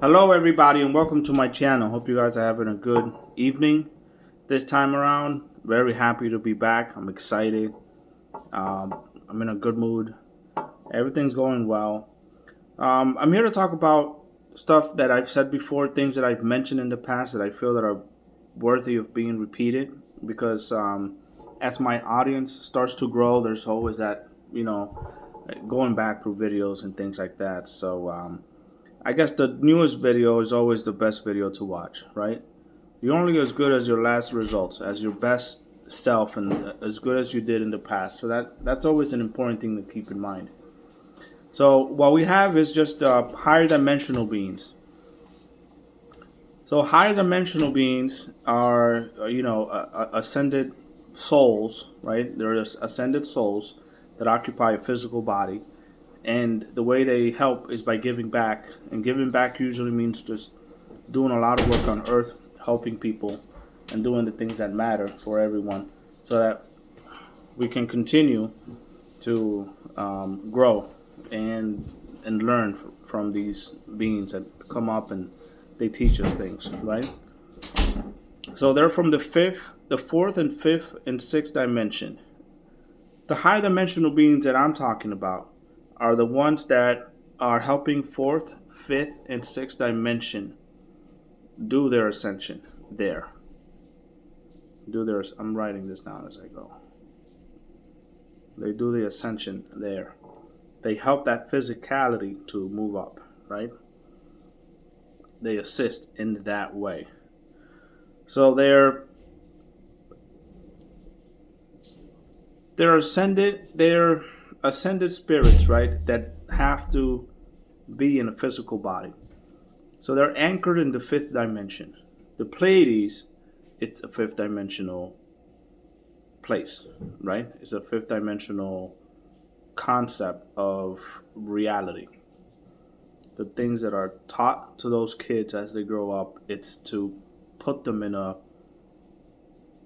Hello, everybody, and welcome to my channel. Hope you guys are having a good evening this time around. Very happy to be back. I'm excited. I'm in a good mood. Everything's going well. I'm here to talk about stuff that I've said before, things that I've mentioned in the past that I feel that are worthy of being repeated. Because as my audience starts to grow, there's always that, going back through videos and things like that. So I guess the newest video is always the best video to watch, right? You're only as good as your last results, as your best self, and as good as you did in the past. So that's always an important thing to keep in mind. So what we have is just higher dimensional beings. So higher dimensional beings are, ascended souls, right? They're ascended souls that occupy a physical body, and the way they help is by giving back. And giving back usually means just doing a lot of work on earth, helping people, and doing the things that matter for everyone, so that we can continue to grow and learn from these beings that come up and they teach us things, right? So they're from the fourth and fifth and sixth dimension. The high dimensional beings that I'm talking about are the ones that are helping fourth, fifth, and sixth dimension do their ascension there. I'm writing this down as I go. They do the ascension there. They help that physicality to move up, right? They assist in that way. So they're ascended spirits, right? That have to be in a physical body. So they're anchored in the fifth dimension. The Pleiades, it's a fifth dimensional place, right? It's a fifth dimensional concept of reality. The things that are taught to those kids as they grow up, it's to put them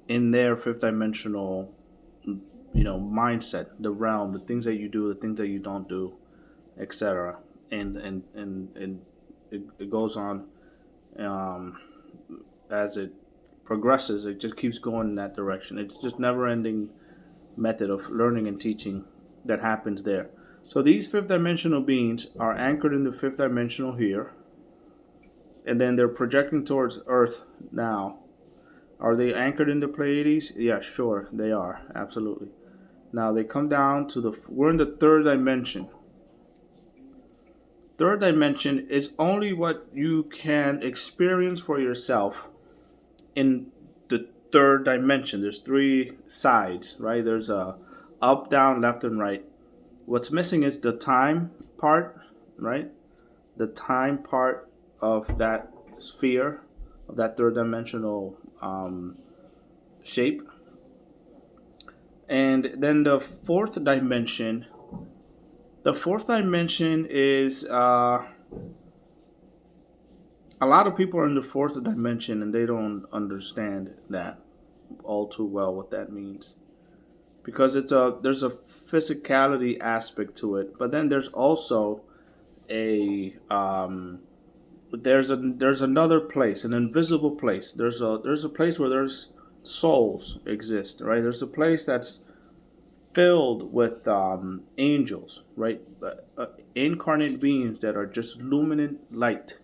in their fifth dimensional, mindset, the realm, the things that you do, the things that you don't do, etc. And it goes on um, as it progresses. It just keeps going in that direction. It's just never ending method of learning and teaching that happens there. So these fifth dimensional beings are anchored in the fifth dimensional here, and then they're projecting towards Earth now. Are they anchored in the Pleiades? Yeah, sure, they are, absolutely. Now they come down to we're in the third dimension. Third dimension is only what you can experience for yourself in the third dimension. There's three sides, right? There's a up, down, left, and right. What's missing is the time part, right? The time part of that sphere, of that third dimensional shape. And then the fourth dimension. The fourth dimension is a lot of people are in the fourth dimension and they don't understand that all too well, what that means, because there's a physicality aspect to it, but then there's also a there's another place, an invisible place. There's a place where there's souls exist, right? There's a place that's filled with angels, right? Incarnate beings that are just luminant light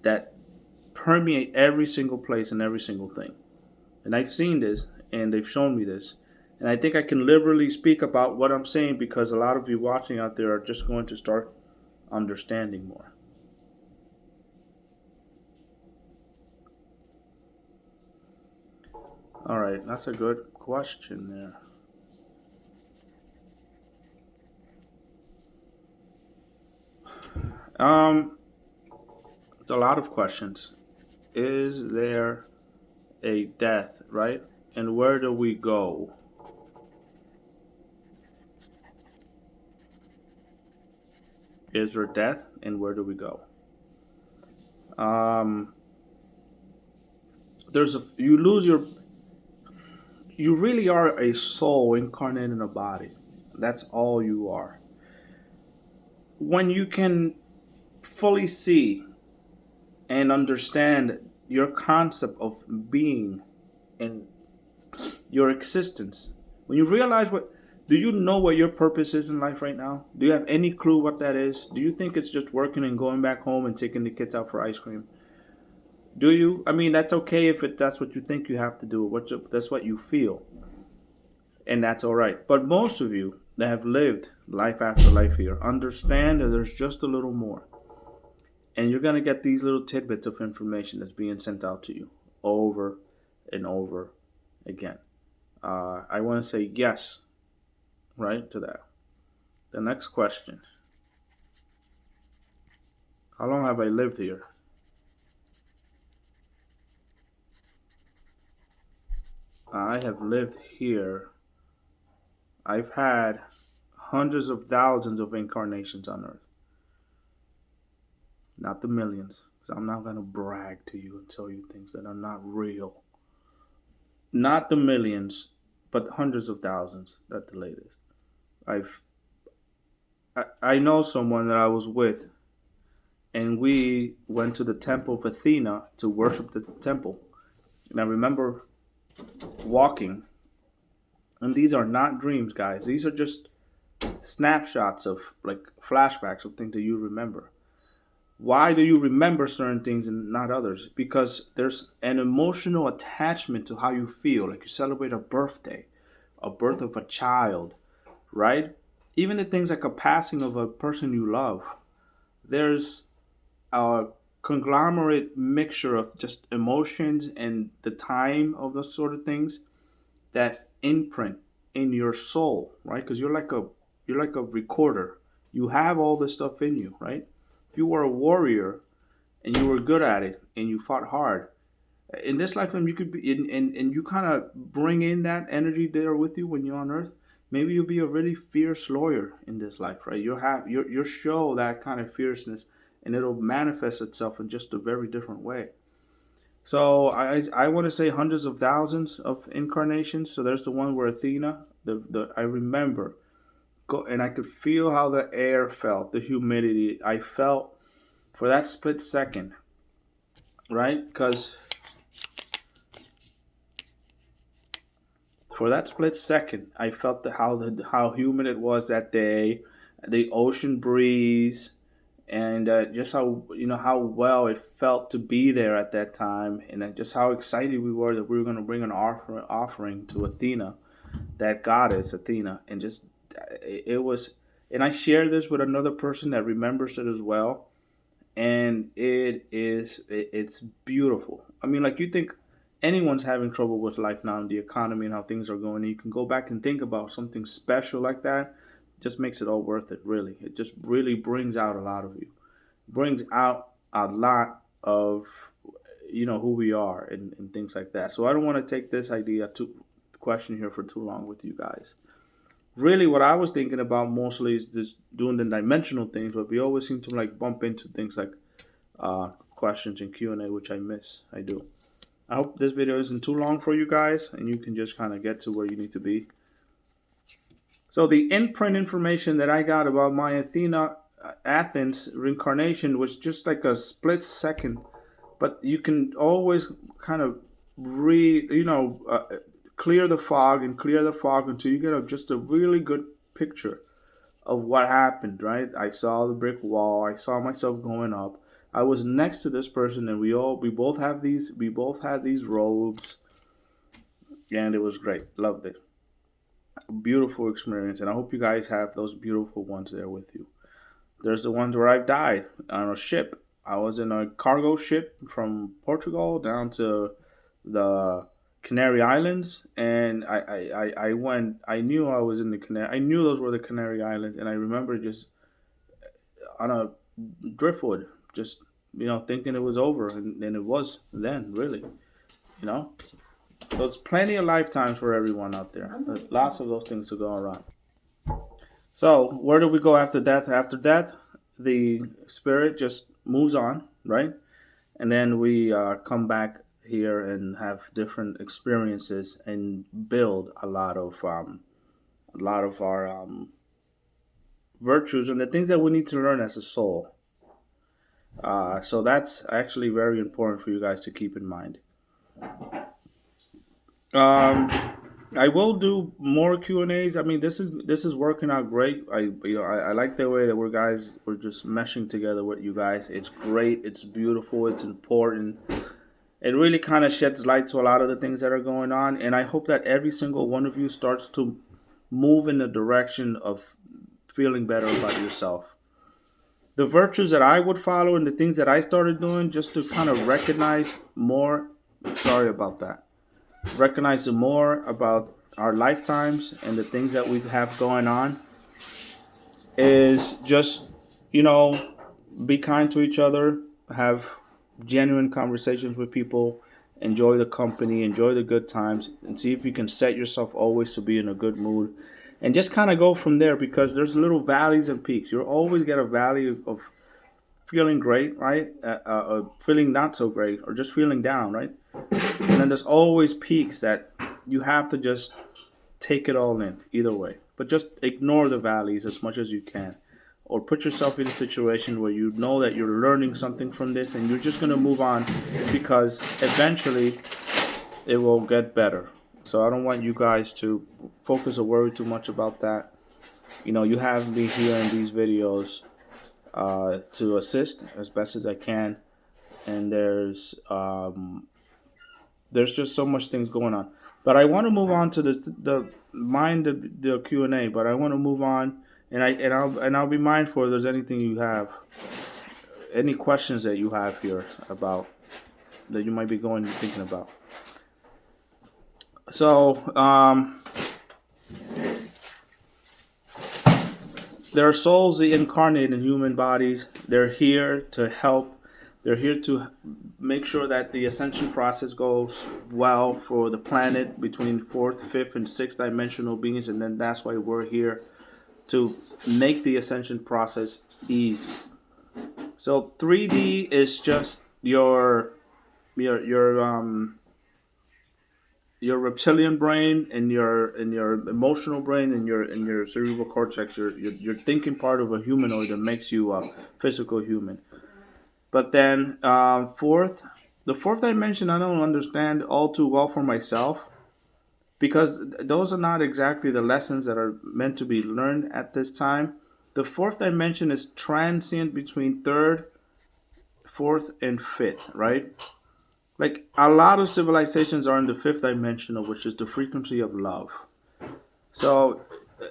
that permeate every single place and every single thing. And I've seen this, and they've shown me this. And I think I can liberally speak about what I'm saying because a lot of you watching out there are just going to start understanding more. All right, that's a good question there. It's a lot of questions. Is there a death, right? And where do we go? Is there death, and where do we go? Um, you really are a soul incarnate in a body. That's all you are. When you can fully see and understand your concept of being and your existence. When you realize do you know what your purpose is in life right now? Do you have any clue what that is? Do you think it's just working and going back home and taking the kids out for ice cream? Do you? I mean, that's okay if that's what you think you have to do. That's what you feel, and that's all right. But most of you that have lived life after life here understand that there's just a little more, and you're gonna get these little tidbits of information that's being sent out to you over and over again. I want to say yes, right, to that. The next question: how long have I lived here? I have lived here. I've had hundreds of thousands of incarnations on Earth, not the millions. So I'm not gonna brag to you and tell you things that are not real. Not the millions, but hundreds of thousands at the latest. I've I know someone that I was with, and we went to the temple of Athena to worship the temple. And I remember walking, and these are not dreams, guys. These are just snapshots of like flashbacks of things that you remember. Why do you remember certain things and not others? Because there's an emotional attachment to how you feel. Like you celebrate a birthday, a birth of a child, right? Even the things like a passing of a person you love. There's a conglomerate mixture of just emotions and the time of those sort of things that imprint in your soul, right? Because you're like a recorder. You have all this stuff in you, right? If you were a warrior and you were good at it and you fought hard, in this lifetime you could be and you kind of bring in that energy there with you when you're on Earth. Maybe you'll be a really fierce lawyer in this life, right? You'll show that kind of fierceness, and it'll manifest itself in just a very different way. So I want to say hundreds of thousands of incarnations. So there's the one where Athena, the I remember, and I could feel how the air felt, the humidity. I felt for that split second, right? Because for that split second, I felt how humid it was that day, the ocean breeze, and just how how well it felt to be there at that time, and just how excited we were that we were going to bring an offering to Athena, that goddess Athena, and just it was. And I share this with another person that remembers it as well, and it's beautiful. I mean, like you think anyone's having trouble with life now and the economy and how things are going, and you can go back and think about something special like that. It just makes it all worth it. Really, it just really brings out a lot of you, brings out a lot of who we are and things like that. So I don't want to take this idea to question here for too long with you guys. Really, what I was thinking about mostly is just doing the dimensional things, but we always seem to like bump into things like questions and Q&A, which I miss. I do. I hope this video isn't too long for you guys and you can just kind of get to where you need to be. So the imprint information that I got about my Athens reincarnation was just like a split second, but you can always kind of clear the fog and clear the fog until you get just a really good picture of what happened, right? I saw the brick wall. I saw myself going up. I was next to this person, and we both had these robes, and it was great. Loved it. Beautiful experience, and I hope you guys have those beautiful ones there with you. There's the ones where I've died on a ship. I was in a cargo ship from Portugal down to the Canary Islands, and I went. I knew I was in the Canary. I knew those were the Canary Islands, and I remember just on a driftwood, just thinking it was over, and it was then really, you know. There's plenty of lifetimes for everyone out there. There's lots of those things to go around. So where do we go after death? After death, the spirit just moves on, right? And then we come back here and have different experiences and build a lot of our virtues and the things that we need to learn as a soul. So that's actually very important for you guys to keep in mind. Um, I will do more Q and A's. I mean, this is working out great. I like the way that we're just meshing together with you guys. It's great. It's beautiful. It's important. It really kind of sheds light to a lot of the things that are going on, and I hope that every single one of you starts to move in the direction of feeling better about yourself. The virtues that I would follow and the things that I started doing just to kind of recognize more. Sorry about that. Recognize more about our lifetimes and the things that we have going on is just, you know, be kind to each other, have genuine conversations with people, enjoy the company, enjoy the good times, and see if you can set yourself always to be in a good mood. And just kind of go from there because there's little valleys and peaks. You'll always get a valley of feeling great, right? Feeling not so great, or just feeling down, right? And then there's always peaks that you have to just take it all in, either way. But just ignore the valleys as much as you can. Or put yourself in a situation where you know that you're learning something from this and you're just going to move on because eventually it will get better. So I don't want you guys to focus or worry too much about that. You know, you have me here in these videos to assist as best as I can. And there's just so much things going on. But I want to move on to the mind the Q and A. But I want to move on, and I'll be mindful if there's anything you have, any questions that you have here about that you might be going thinking about. So there are souls that incarnate in human bodies. They're here to help. They're here to make sure that the ascension process goes well for the planet between fourth, fifth, and sixth dimensional beings, and then that's why we're here to make the ascension process easy. So 3D is just your your reptilian brain and your emotional brain and your cerebral cortex, your thinking part of a humanoid that makes you a physical human. But then the fourth dimension, I don't understand all too well for myself because those are not exactly the lessons that are meant to be learned at this time. The fourth dimension is transient between third, fourth, and fifth, right? Like a lot of civilizations are in the fifth dimensional, which is the frequency of love. So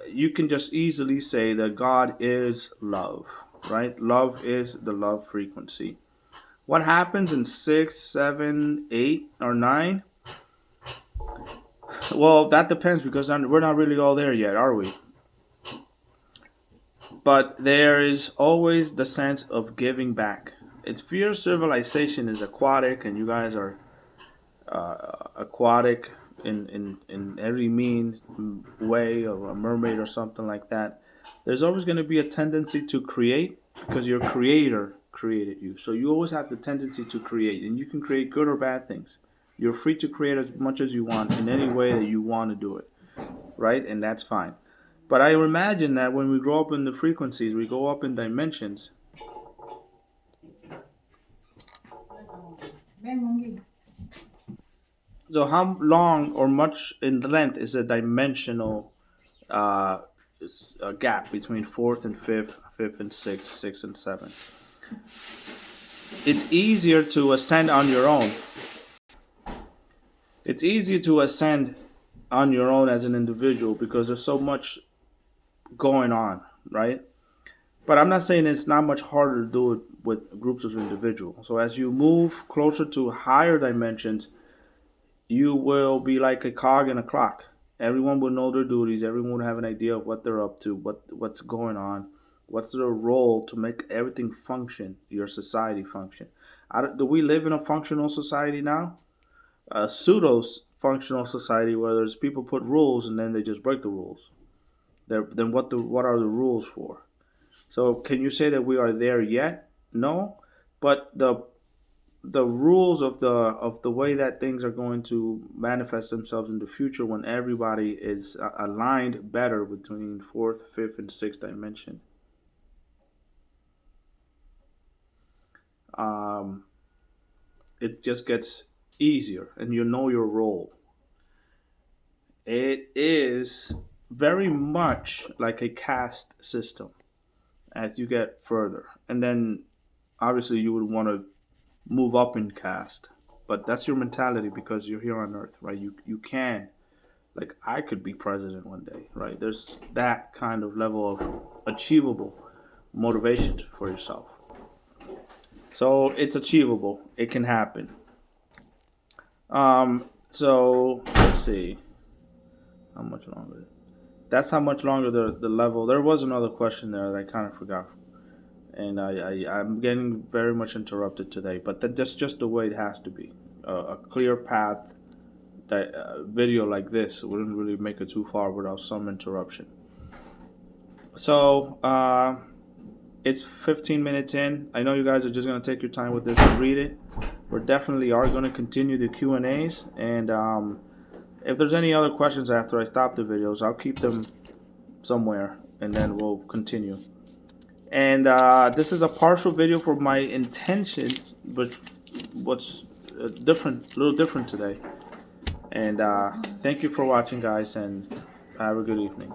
you can just easily say that God is love, right? Love is the love frequency. What happens in six, seven, eight, or nine? Well, that depends because we're not really all there yet, are we? But there is always the sense of giving back. It's fear civilization is aquatic, and you guys are aquatic in every mean way of a mermaid or something like that. There's always going to be a tendency to create because your creator created you. So you always have the tendency to create, and you can create good or bad things. You're free to create as much as you want in any way that you want to do it, right? And that's fine. But I imagine that when we grow up in the frequencies, we go up in dimensions. So how long or much in length is a dimensional uh, gap between fourth and fifth, fifth and sixth, sixth and seventh? It's easier to ascend on your own. It's easier to ascend on your own as an individual because there's so much going on, right? But I'm not saying it's not much harder to do it with groups of individuals. So as you move closer to higher dimensions, you will be like a cog in a clock. Everyone will know their duties. Everyone will have an idea of what they're up to, what's going on, what's their role to make everything function, your society function. Do we live in a functional society now? A pseudo functional society where there's people put rules and then they just break the rules. Then what are the rules for? So can you say that we are there yet? No, but the rules of the way that things are going to manifest themselves in the future when everybody is aligned better between fourth, fifth, and sixth dimension. um, it just gets easier, and you know your role. It is very much like a caste system as you get further, and then obviously you would want to move up in caste, but that's your mentality because you're here on Earth, right? You can, like, I could be president one day, right? There's that kind of level of achievable motivation for yourself. So it's achievable. It can happen. So let's see how much longer. That's how much longer the level. There was another question there that I kind of forgot, and I'm getting very much interrupted today. But that's just the way it has to be. A clear path. That video like this wouldn't really make it too far without some interruption. So it's 15 minutes in. I know you guys are just gonna take your time with this and read it. We're definitely are gonna continue the Q&As, and if there's any other questions after I stop the videos, I'll keep them somewhere, and then we'll continue. And this is a partial video for my intention, but what's different, a little different today. And thank you for watching, guys, and have a good evening.